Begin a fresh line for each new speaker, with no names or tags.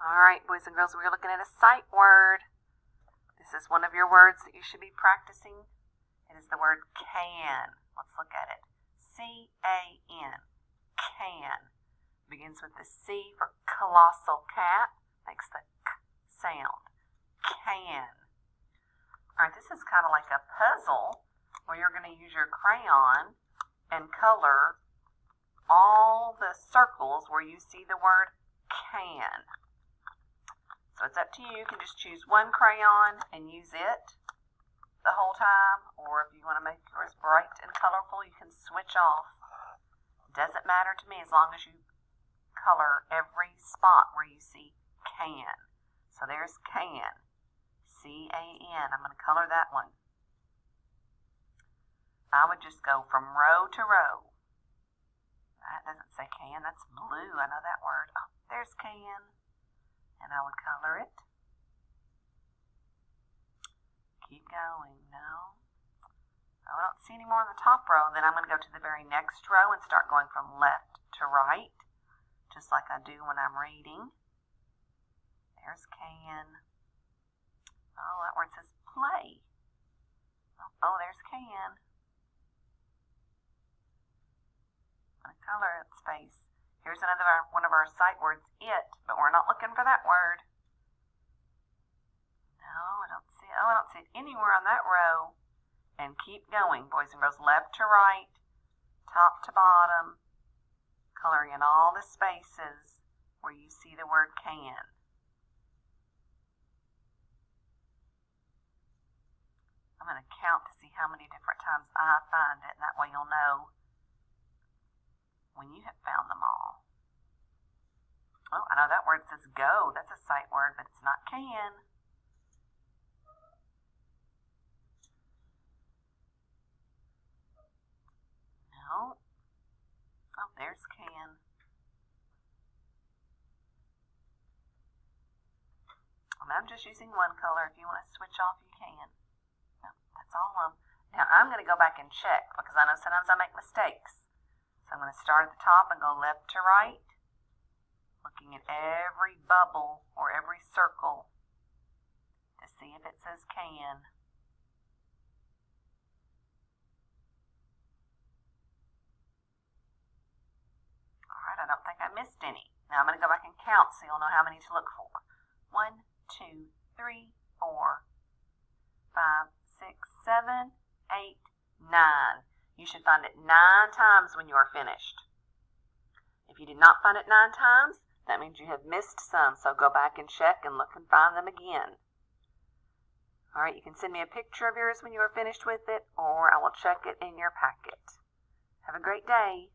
All right, boys and girls, we're looking at a sight word. This is one of your words that you should be practicing. It is the word can. Let's look at it. C-A-N. Can. Begins with the C for colossal cat. Makes the K sound. Can. All right, this is kind of like a puzzle where you're going to use your crayon and color all the circles where you see the word can. So it's up to you. You can just choose one crayon and use it the whole time, or if you want to make yours bright and colorful, you can switch off. It doesn't matter to me as long as you color every spot where you see can. So there's can. C-A-N. I'm going to color that one. I would just go from row to row. That doesn't say can. That's blue. I know that word. Oh, there's can. And I would color it. Keep going. No. Oh, I don't see any more on the top row. Then I'm going to go to the very next row and start going from left to right, just like I do when I'm reading. There's can. Oh, that word says play. Oh, there's can. I'm going to color it space. Here's one of our sight words, it, but we're not looking for that word. No, I don't see it. Oh, I don't see it anywhere on that row. And keep going, boys and girls, left to right, top to bottom, coloring in all the spaces where you see the word can. I'm going to count to see how many different times I find it, and that way you'll know when you have found them all. Oh, I know that word says go. That's a sight word, but it's not can. No. Oh, there's can. And I'm just using one color. If you want to switch off, you can. No, that's all of them. Now, I'm going to go back and check because I know sometimes I make mistakes. So I'm going to start at the top and go left to right, looking at every bubble or every circle to see if it says can. All right, I don't think I missed any. Now I'm going to go back and count so you'll know how many to look for. 1, 2, 3, 4, 5, 6, 7, 8, 9. You should find it 9 times when you are finished. If you did not find it 9 times, that means you have missed some, so go back and check and look and find them again. All right, you can send me a picture of yours when you are finished with it, or I will check it in your packet. Have a great day.